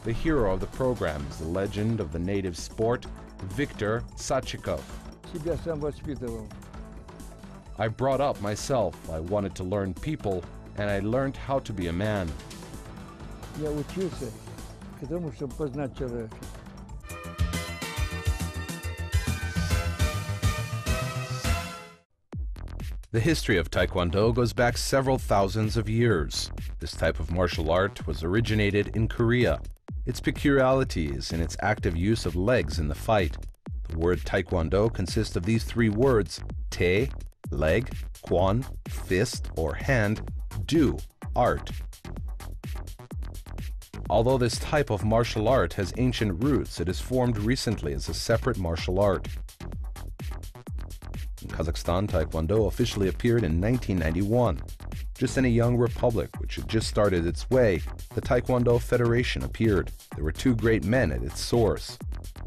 The hero of the program is the legend of the native sport, Viktor Sadchikov. Себя сам воспитывал. I brought up myself. I wanted to learn people, and I learned how to be a man. Я учился, потому что познать человека. The history of Taekwondo goes back several thousands of years. This type of martial art was originated in Korea. Its peculiarity is in its active use of legs in the fight. The word Taekwondo consists of these three words: Tae, leg, Kwon, fist or hand, Do, art. Although this type of martial art has ancient roots, it is formed recently as a separate martial art. Kazakhstan Taekwondo officially appeared in 1991. Just in a young republic which had just started its way, the Taekwondo Federation appeared. There were two great men at its source,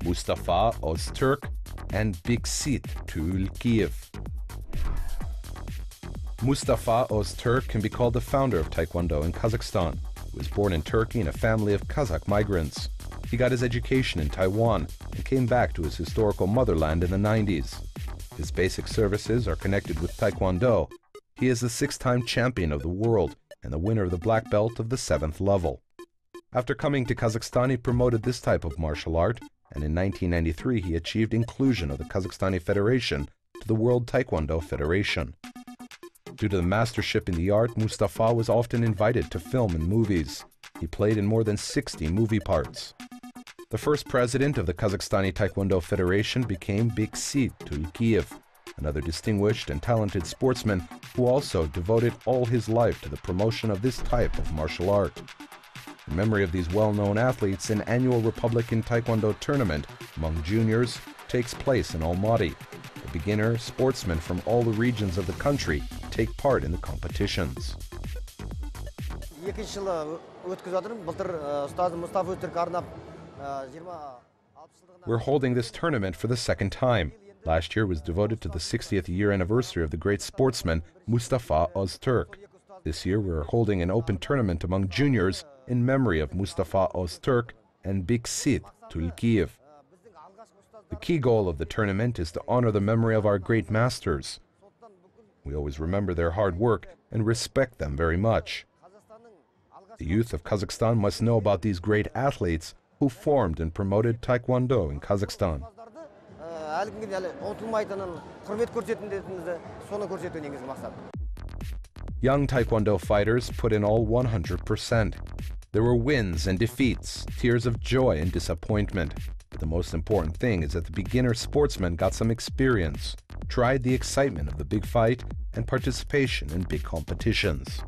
Mustafa Öztürk and Biksit Tulkiyev. Mustafa Öztürk can be called the founder of Taekwondo in Kazakhstan. He was born in Turkey in a family of Kazakh migrants. He got his education in Taiwan and came back to his historical motherland in the 90s. His basic services are connected with Taekwondo. He is the 6-time champion of the world and the winner of the black belt of the 7th level. After coming to Kazakhstan, he promoted this type of martial art, and in 1993 he achieved inclusion of the Kazakhstani Federation to the World Taekwondo Federation. Due to the mastership in the art, Mustafa was often invited to film in movies. He played in more than 60 movie parts. The first president of the Kazakhstani Taekwondo Federation became Biksit Tulkiyev, another distinguished and talented sportsman who also devoted all his life to the promotion of this type of martial art. In memory of these well-known athletes, an annual Republican Taekwondo tournament among juniors takes place in Almaty. The beginner sportsmen from all the regions of the country take part in the competitions. We're holding this tournament for the second time. Last year was devoted to the 60th year anniversary of the great sportsman Mustafa Öztürk. This year we're holding an open tournament among juniors in memory of Mustafa Öztürk and Biksit Tulkiyev. The key goal of the tournament is to honor the memory of our great masters. We always remember their hard work and respect them very much. The youth of Kazakhstan must know about these great athletes who formed and promoted Taekwondo in Kazakhstan. Young Taekwondo fighters put in all 100%. There were wins and defeats, tears of joy and disappointment. But the most important thing is that the beginner sportsmen got some experience, tried the excitement of the big fight, and participation in big competitions.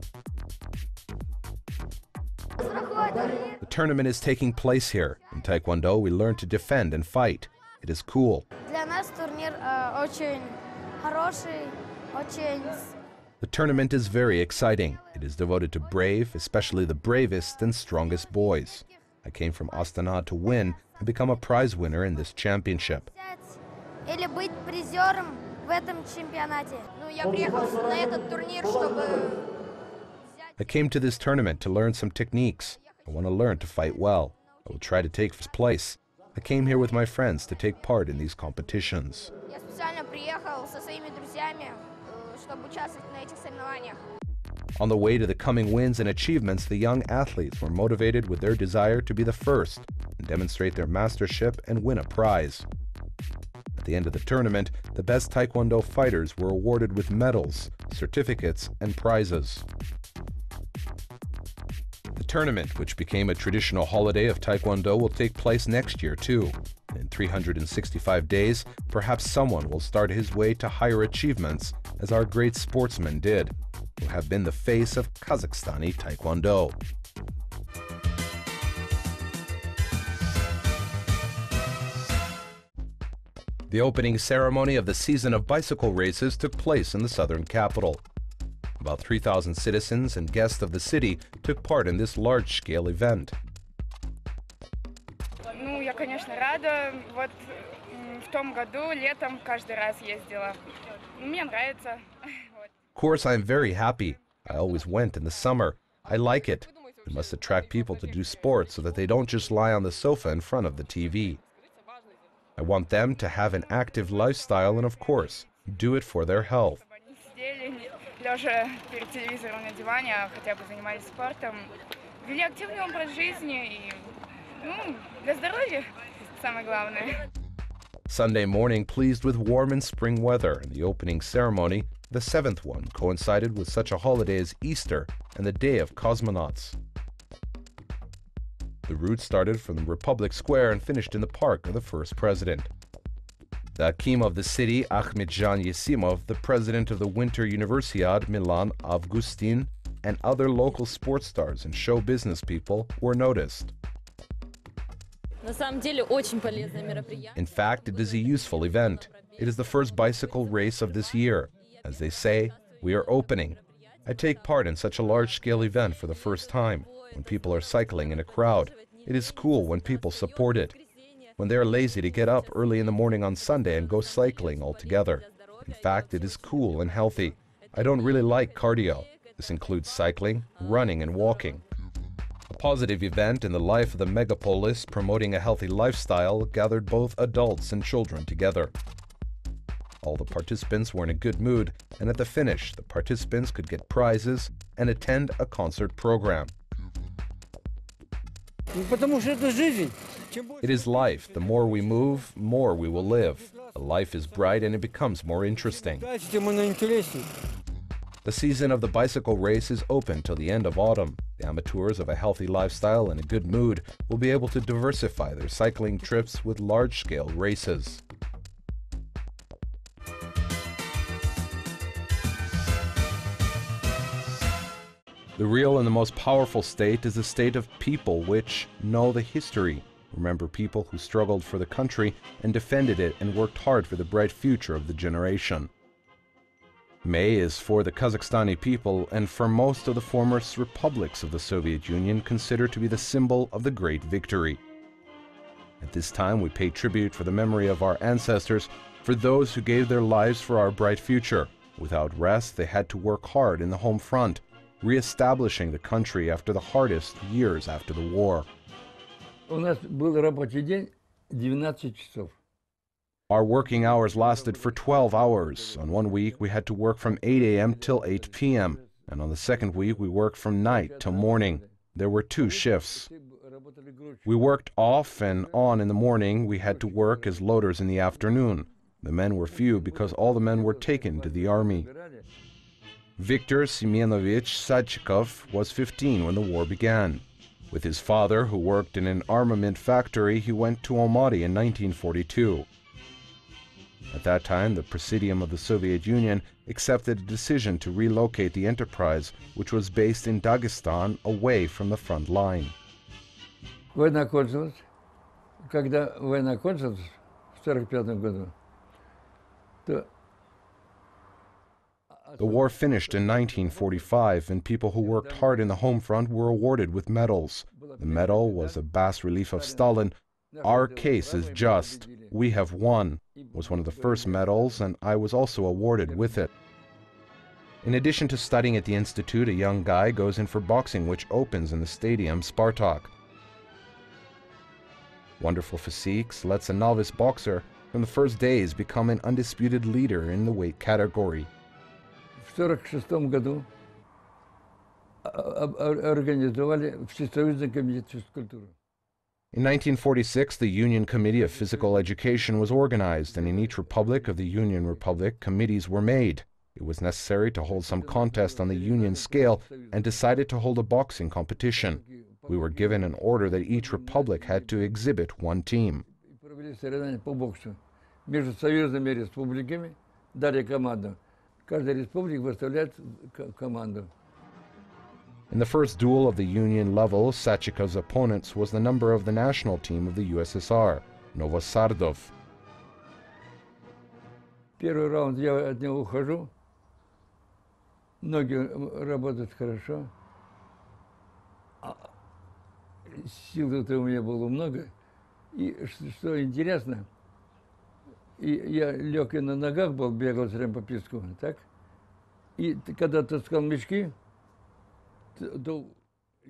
The tournament is taking place here. In Taekwondo, we learn to defend and fight. It is cool. The tournament is very exciting. It is devoted to brave, especially the bravest and strongest boys. I came from Astana to win and become a prize winner in this championship. I came to this tournament to learn some techniques. I want to learn to fight well. I will try to take first place. I came here with my friends to take part in these competitions. On the way to the coming wins and achievements, the young athletes were motivated with their desire to be the first and demonstrate their mastership and win a prize. At the end of the tournament, the best Taekwondo fighters were awarded with medals, certificates, and prizes. The tournament, which became a traditional holiday of Taekwondo, will take place next year too. In 365 days, perhaps someone will start his way to higher achievements, as our great sportsmen did, who have been the face of Kazakhstani Taekwondo. The opening ceremony of the season of bicycle races took place in the southern capital. About 3,000 citizens and guests of the city took part in this large-scale event. Я, конечно, рада. Вот в том году летом каждый раз ездила. Мне нравится. Of course, I'm very happy. I always went in the summer. I like it. It must attract people to do sports so that they don't just lie on the sofa in front of the TV. I want them to have an active lifestyle and, of course, do it for their health. Лежа перед телевизором на диване, хотя бы занимались спортом, вели активный образ жизни и, для здоровья самое главное. Sunday morning pleased with warm and spring weather, and the opening ceremony, the seventh one, coincided with such a holiday as Easter and the Day of Cosmonauts. The route started from the Republic Square and finished in the park of the first president. The Akim of the city, Ahmedjan Yesimov, the president of the Winter Universiad, Milan Avgustin, and other local sports stars and show business people were noticed. In fact, it is a useful event. It is the first bicycle race of this year. As they say, we are opening. I take part in such a large-scale event for the first time, when people are cycling in a crowd. It is cool when people support it. When they are lazy to get up early in the morning on Sunday and go cycling all together. In fact, it is cool and healthy. I don't really like cardio. This includes cycling, running, and walking. A positive event in the life of the megapolis promoting a healthy lifestyle gathered both adults and children together. All the participants were in a good mood, and at the finish, the participants could get prizes and attend a concert program. It is life. The more we move, more we will live. Life is bright and it becomes more interesting. The season of the bicycle race is open till the end of autumn. The amateurs of a healthy lifestyle and a good mood will be able to diversify their cycling trips with large-scale races. The real and the most powerful state is the state of people which know the history. Remember people who struggled for the country and defended it and worked hard for the bright future of the generation. May is for the Kazakhstani people and for most of the former republics of the Soviet Union considered to be the symbol of the great victory. At this time we pay tribute for the memory of our ancestors, for those who gave their lives for our bright future. Without rest, they had to work hard in the home front, re-establishing the country after the hardest years after the war. У нас был рабочий день 12 часов. Our working hours lasted for 12 hours. On one week, we had to work from 8 a.m. till 8 p.m. And on the second week, we worked from night till morning. There were 2 shifts. We worked off and on in the morning. We had to work as loaders in the afternoon. The men were few because all the men were taken to the army. Viktor Semyonovich Sadchikov was 15 when the war began. With his father, who worked in an armament factory, he went to Almaty in 1942. At that time, the Presidium of the Soviet Union accepted a decision to relocate the enterprise, which was based in Dagestan, away from the front line. Война кончилась. Когда война кончилась в 1945 году, то The war finished in 1945, and people who worked hard in the home front were awarded with medals. The medal was a bas-relief of Stalin. "Our case is just. We have won," was one of the first medals, and I was also awarded with it. In addition to studying at the institute, a young guy goes in for boxing, which opens in the stadium Spartak. Wonderful physiques lets a novice boxer from the first days become an undisputed leader in the weight category. в 1946 году организовали Всесоюзный комитет физкультуры. In 1946, the Union Committee of Physical Education was organized, and in each republic of the Union Republic, committees were made. It was necessary to hold some contest on the Union scale and decided to hold a boxing competition. We were given an order that each republic had to exhibit one team. Провели соревнования по боксу между союзными республиками, дали команду. Каждая республика выставляет команду. In the first duel of the Union level, Sadchikov's opponents was the number of the national team of the USSR, Novosardov. Первый раунд я от него ухожу. Ноги работают хорошо. Сил-то у меня было много. И что интересно, и я лег и на ногах был, бегал все время по песку, так? И когда таскал мешки, то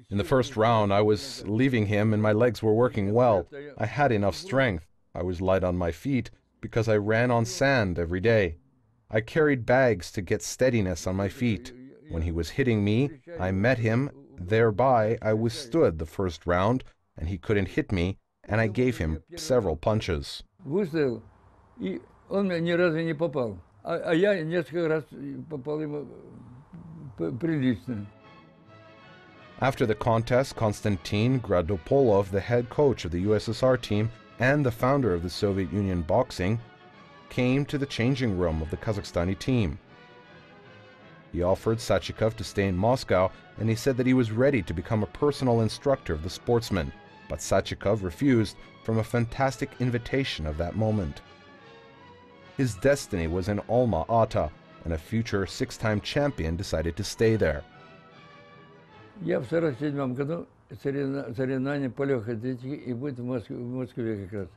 In the first round, I was leaving him and my legs were working well. I had enough strength. I was light on my feet because I ran on sand every day. I carried bags to get steadiness on my feet. When he was hitting me, I met him. Thereby, I withstood the first round, and he couldn't hit me, and I gave him several punches. Выставил, и он меня ни разу не попал. А я несколько раз попал ему прилично. After the contest, Konstantin Gradopolov, the head coach of the USSR team and the founder of the Soviet Union boxing, came to the changing room of the Kazakhstani team. He offered Sadchikov to stay in Moscow, and he said that he was ready to become a personal instructor of the sportsman, but Sadchikov refused from a fantastic invitation of that moment. His destiny was in Alma-Ata, and a future six-time champion decided to stay there. Я в 47 году соревнования по легкой атлетике и будет в Москве как раз.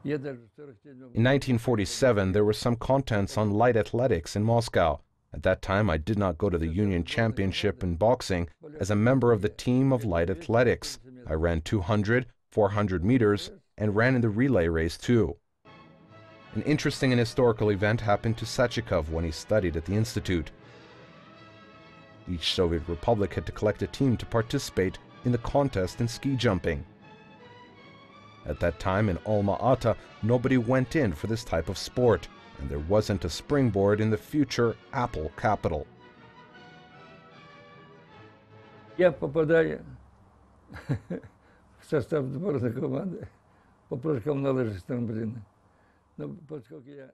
Я даже в 47 In 1947, there were some contests on light athletics in Moscow. At that time, I did not go to the Union Championship in boxing as a member of the team of light athletics. I ran 200, 400 meters, and ran in the relay race too. An interesting and historical event happened to Sadchikov when he studied at the institute. Each Soviet republic had to collect a team to participate in the contest in ski jumping. At that time in Alma-Ata, nobody went in for this type of sport, and there wasn't a springboard in the future Apple capital. Я попадаю в состав сборной команды по прыжкам на лыжах с трамплина. Но поскольку я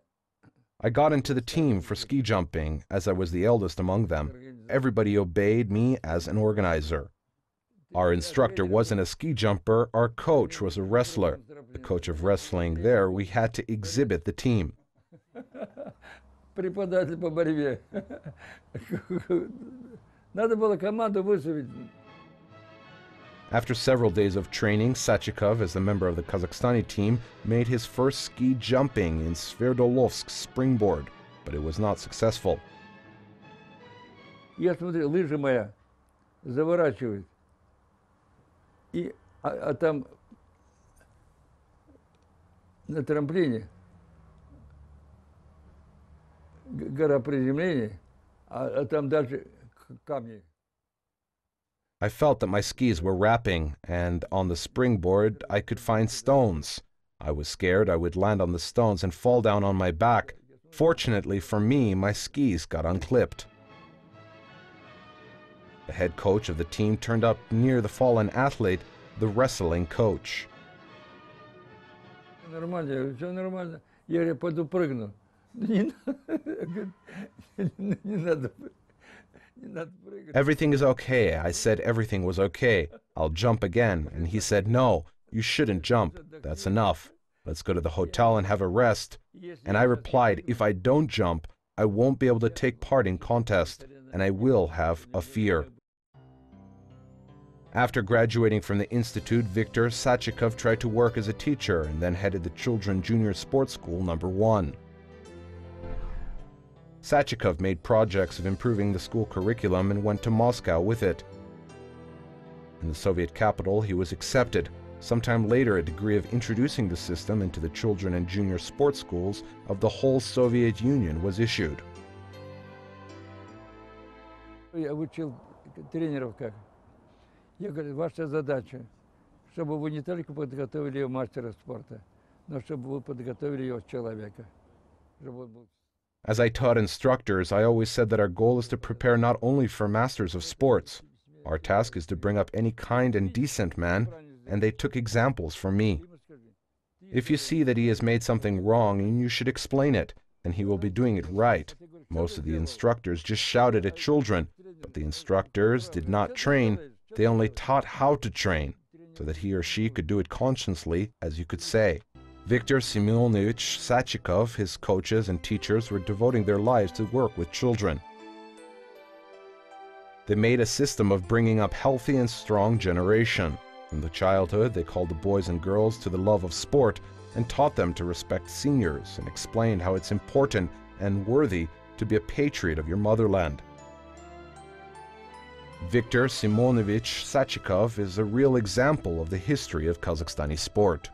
I got into the team for ski jumping, as I was the eldest among them. Everybody obeyed me as an organizer. Our instructor wasn't a ski jumper, our coach was a wrestler. The coach of wrestling there, we had to exhibit the team. преподаватель по борьбе. Надо было команду выставить. After several days of training, Sadchikov, as a member of the Kazakhstani team, made his first ski jumping in Sverdolovsk springboard, but it was not successful. Я смотрю, лыжа моя заворачивает. А там на трамплине гора приземления, а там дальше камни. I felt that my skis were wrapping, and on the springboard I could find stones. I was scared I would land on the stones and fall down on my back. Fortunately for me, my skis got unclipped. The head coach of the team turned up near the fallen athlete, the wrestling coach. Нормально, все нормально. Я говорю, пойду прыгну. Не надо. Everything is okay. I said everything was okay. I'll jump again. And he said, no, you shouldn't jump. That's enough. Let's go to the hotel and have a rest. And I replied, if I don't jump, I won't be able to take part in contest, and I will have a fear. After graduating from the institute, Viktor Sadchikov tried to work as a teacher and then headed the Children Junior Sports School No. 1. Sadchikov made projects of improving the school curriculum and went to Moscow with it. In the Soviet capital, he was accepted. Sometime later, a degree of introducing the system into the children and junior sports schools of the whole Soviet Union was issued. Я учил тренеров как. Я говорю, ваша задача, чтобы вы не только подготовили ее мастера спорта, но чтобы вы подготовили ее человека. As I taught instructors, I always said that our goal is to prepare not only for masters of sports. Our task is to bring up any kind and decent man, and they took examples from me. If you see that he has made something wrong, you should explain it, and he will be doing it right. Most of the instructors just shouted at children, but the instructors did not train. They only taught how to train, so that he or she could do it consciously, as you could say. Viktor Semyonovich Sadchikov, his coaches and teachers were devoting their lives to work with children. They made a system of bringing up healthy and strong generation. From the childhood, they called the boys and girls to the love of sport and taught them to respect seniors and explained how it's important and worthy to be a patriot of your motherland. Viktor Simonovich Sadchikov is a real example of the history of Kazakhstani sport.